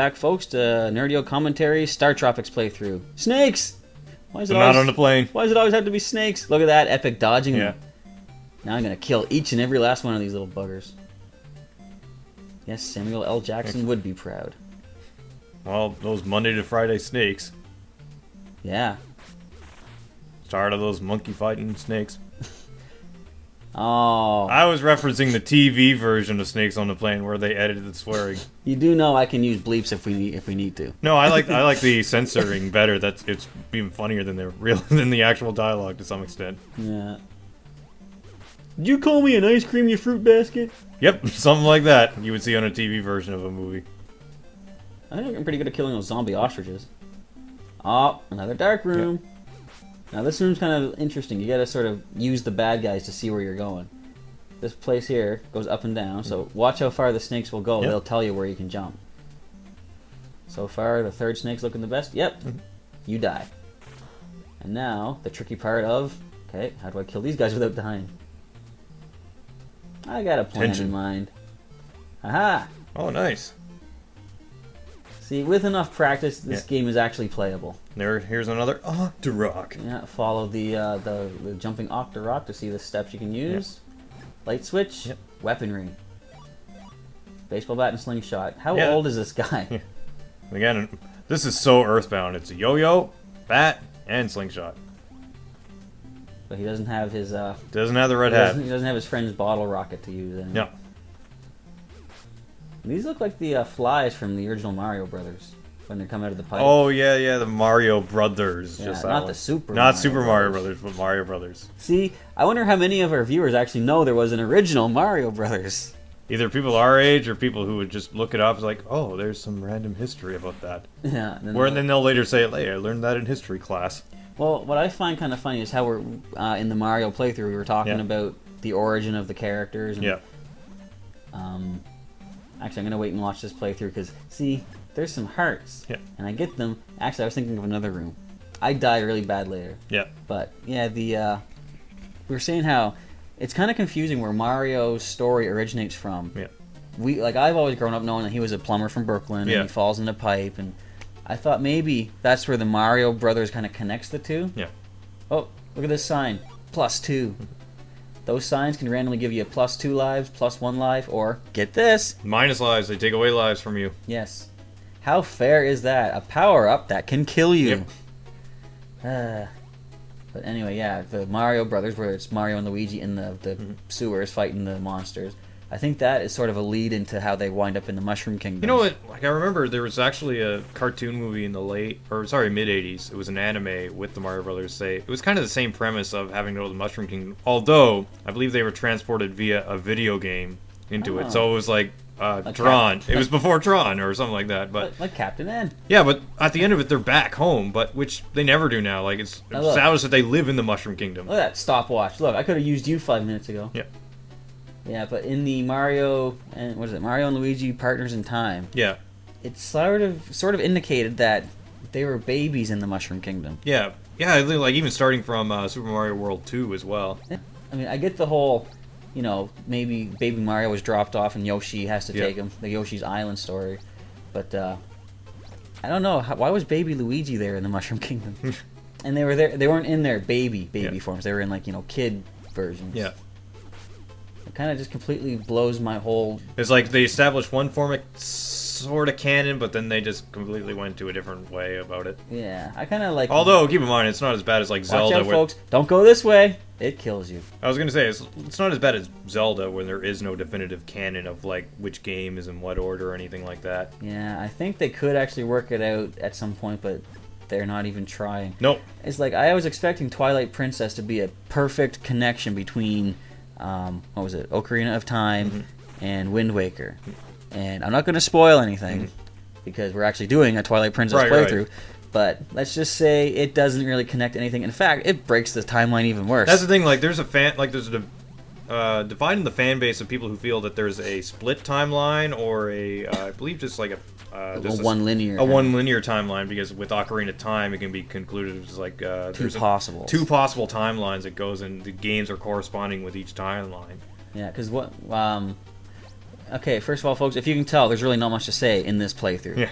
back, folks, to Nerdio Commentaries StarTropics playthrough. Snakes! Why is it not on the plane. Why does it always have to be snakes? Look at that epic dodging. Yeah. Now I'm going to kill each and every last one of these little buggers. Yes, Samuel L. Jackson would be proud. Well, those Monday to Friday snakes. Yeah. Tired of those monkey fighting snakes. Oh. I was referencing the TV version of Snakes on the Plane where they edited the swearing. You do know I can use bleeps if we need to. No, I like the censoring better. It's even funnier than the actual dialogue to some extent. Yeah. Did you call me an ice cream, you fruit basket? Yep, something like that you would see on a TV version of a movie. I think I'm pretty good at killing those zombie ostriches. Oh, another dark room. Yep. Now this room's kind of interesting. You gotta sort of use the bad guys to see where you're going. This place here goes up and down, so watch how far the snakes will go. Yep. They'll tell you where you can jump. So far, the third snake's looking the best. Yep, you die. And now, the tricky part of, okay, how do I kill these guys without dying? I got a plan in mind. Aha! Oh, nice. See, with enough practice, this game is actually playable. Here's another Octorock. Yeah, follow the jumping Octorock to see the steps you can use. Yep. Light switch, weaponry. Baseball bat and slingshot. How old is this guy? Yeah. Again, this is so Earthbound. It's a yo-yo, bat, and slingshot. But he doesn't have his... doesn't have the red hat. He doesn't have his friend's bottle rocket to use anymore. No. These look like the flies from the original Mario Brothers when they come out of the pipe. Oh yeah, the Mario Brothers. Yeah, just not one. the Super. Not Mario Super Mario Brothers, but Mario Brothers. See, I wonder how many of our viewers actually know there was an original Mario Brothers. Either people our age or people who would just look it up as like, oh, there's some random history about that. Yeah. Then they'll later say, hey, I learned that in history class. Well, what I find kind of funny is how we're in the Mario playthrough we were talking about the origin of the characters. And, actually, I'm going to wait and watch this playthrough because, see, there's some hearts. Yeah. And I get them. Actually, I was thinking of another room. I died really bad later. Yeah. But, yeah, we were saying how it's kind of confusing where Mario's story originates from. Yeah. I've always grown up knowing that he was a plumber from Brooklyn and he falls in a pipe, and I thought maybe that's where the Mario Brothers kind of connects the two. Yeah. Oh, look at this sign. +2. Those signs can randomly give you a +2 lives, +1 life, or, get this, minus lives. They take away lives from you. Yes. How fair is that? A power-up that can kill you. Yep. But anyway, yeah, the Mario Brothers, where it's Mario and Luigi in the sewers fighting the monsters. I think that is sort of a lead into how they wind up in the Mushroom Kingdom. You know what? Like, I remember there was actually a cartoon movie in the mid-80s. It was an anime with the Mario Brothers. It was kind of the same premise of having to go to the Mushroom Kingdom. Although, I believe they were transported via a video game into it. So it was like Tron. It was before Tron or something like that. But like Captain N. Yeah, but at the end of it, they're back home, which they never do now. Like, it's established that they live in the Mushroom Kingdom. Look at that stopwatch. Look, I could have used you 5 minutes ago. Yeah. Yeah, but in the Mario and Luigi Partners in Time. Yeah. It's sort of indicated that they were babies in the Mushroom Kingdom. Yeah. Yeah, like even starting from Super Mario World 2 as well. I mean, I get the whole, maybe Baby Mario was dropped off and Yoshi has to take him, the Yoshi's Island story. But I don't know, why was Baby Luigi there in the Mushroom Kingdom? And they were there. They weren't in their baby forms. They were in kid versions. Yeah. It kind of just completely blows my whole... It's like they established one form sort of canon, but then they just completely went to a different way about it. Yeah, I kind of like... Although, keep in mind, it's not as bad as Zelda. Watch out, folks. Don't go this way. It kills you. I was going to say, it's not as bad as Zelda, where there is no definitive canon of, which game is in what order or anything like that. Yeah, I think they could actually work it out at some point, but they're not even trying. Nope. It's like, I was expecting Twilight Princess to be a perfect connection between... what was it? Ocarina of Time and Wind Waker. And I'm not going to spoil anything because we're actually doing a Twilight Princess playthrough. Right. But let's just say it doesn't really connect anything. In fact, it breaks the timeline even worse. That's the thing. There's a divide in the fan base of people who feel that there's a split timeline or I believe just like one linear timeline, because with Ocarina of Time it can be concluded as two possible timelines that goes, and the games are corresponding with each timeline. Yeah, because okay, first of all, folks, if you can tell, there's really not much to say in this playthrough. Yeah.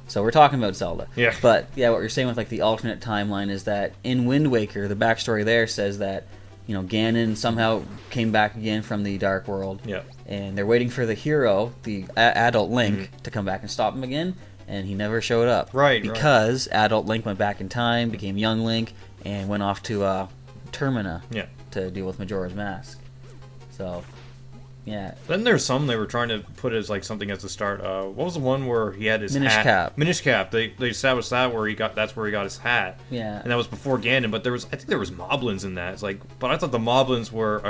So we're talking about Zelda. Yeah. But yeah, what you're saying with like the alternate timeline is that in Wind Waker, the backstory there says that Ganon somehow came back again from the Dark World. Yeah. And they're waiting for the hero, the adult Link, to come back and stop him again, and he never showed up. Right. Because adult Link went back in time, became young Link, and went off to Termina to deal with Majora's Mask. So, yeah. Then there's some they were trying to put as like something at the start. What was the one where he had his Minish hat? Cap. Minish Cap. They established that that's where he got his hat. Yeah. And that was before Ganon, but I think there was moblins in that. It's like, but I thought the moblins were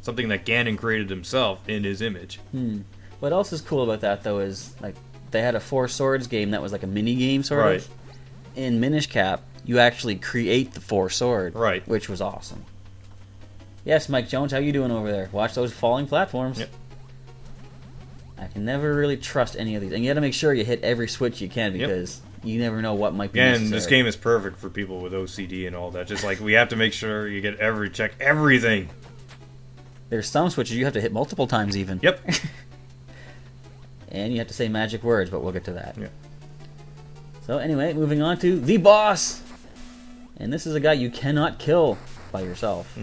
something that Ganon created himself in his image. What else is cool about that though is like they had a Four Swords game that was like a mini game sort of. In Minish Cap, you actually create the Four Sword, which was awesome. Yes, Mike Jones, how you doing over there? Watch those falling platforms. Yep. I can never really trust any of these, and you got to make sure you hit every switch you can because you never know what might be necessary. And this game is perfect for people with OCD and all that. Just like we have to make sure you get check everything. There's some switches you have to hit multiple times even. Yep. And you have to say magic words, but we'll get to that. Yeah. So anyway, moving on to the boss. And this is a guy you cannot kill by yourself.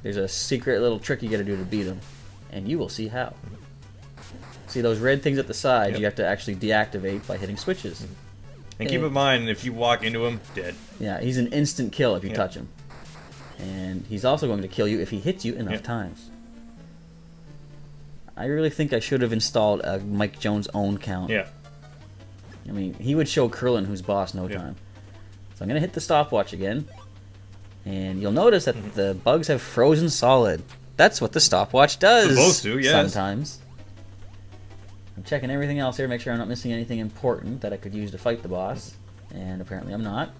There's a secret little trick you got to do to beat him, and you will see how. See those red things at the side, you have to actually deactivate by hitting switches. And keep in mind, if you walk into him, dead. Yeah, he's an instant kill if you touch him. And he's also going to kill you if he hits you enough times. I really think I should have installed a Mike Jones own count. Yeah. I mean, he would show Krillin who's boss no time. So I'm going to hit the stopwatch again. And you'll notice that the bugs have frozen solid. That's what the stopwatch does. Supposed to, yes. Sometimes. I'm checking everything else here, make sure I'm not missing anything important that I could use to fight the boss. And apparently I'm not.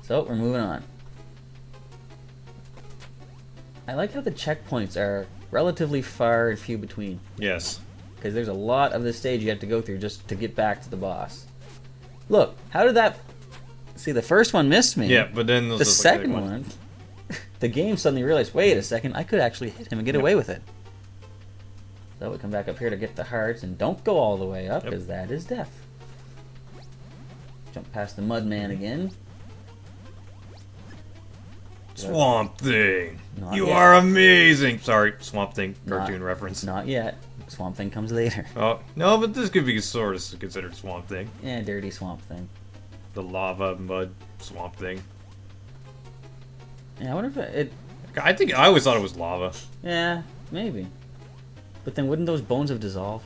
So, we're moving on. I like how the checkpoints are relatively far and few between. Yes. Because there's a lot of this stage you have to go through just to get back to the boss. Look, how did that... See, the first one missed me. Yeah, but then... The second one... the game suddenly realized, wait a second, I could actually hit him and get away with it. So we come back up here to get the hearts, and don't go all the way up, because that is death. Jump past the mud man again. Swamp Thing! Not You yet. are amazing! Sorry, Swamp Thing cartoon reference. Not yet. Swamp Thing comes later. Oh, no, but this could be sort of considered Swamp Thing. Yeah, dirty Swamp Thing. The lava, mud, Swamp Thing. Yeah, I wonder if it... I always thought it was lava. Yeah, maybe. But then wouldn't those bones have dissolved?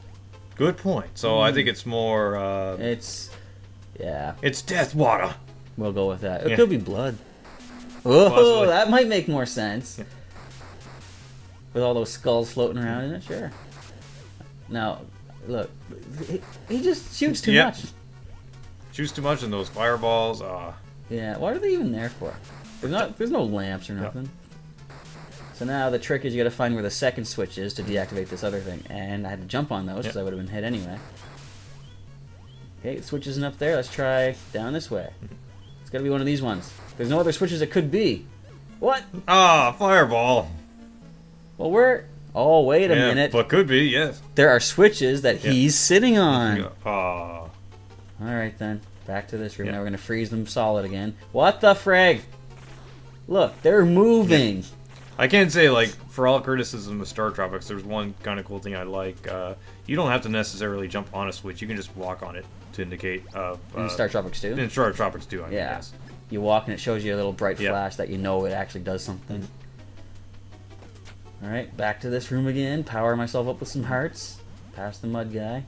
Good point. So I think it's more, It's... Yeah. It's death water. We'll go with that. It could be blood. Oh, Possibly. that might make more sense. With all those skulls floating around in it, sure. Now, look. He just shoots too much. Shoots too much in those fireballs. Yeah, what are they even there for? There's no lamps or nothing. So now the trick is you gotta find where the second switch is to deactivate this other thing. And I had to jump on those because I would have been hit anyway. Okay, the switch isn't up there. Let's try down this way. It's gotta be one of these ones. There's no other switches it could be. What? Fireball. Well, we're... Oh, wait a minute. But could be, yes. There are switches that he's sitting on. Alright then. Back to this room. Now we're gonna freeze them solid again. What the frig? Look, they're moving. I can't say, like, for all criticism of StarTropics, there's one kind of cool thing I like. You don't have to necessarily jump on a switch. You can just walk on it to indicate... in StarTropics 2? In StarTropics 2, I mean, yes. You walk and it shows you a little bright flash that you know it actually does something. Alright, back to this room again. Power myself up with some hearts. Past the mud guy.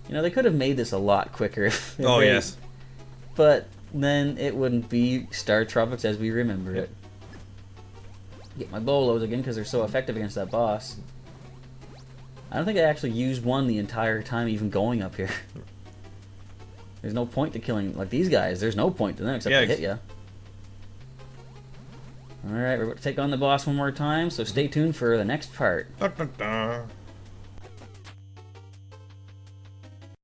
You know, they could have made this a lot quicker. Yes. But then it wouldn't be StarTropics as we remember it. Get my bolos again because they're so effective against that boss. I don't think I actually used one the entire time even going up here. There's no point to killing, like these guys, there's no point to them except to hit ya. Alright, we're about to take on the boss one more time, so stay tuned for the next part. Dun, dun, dun.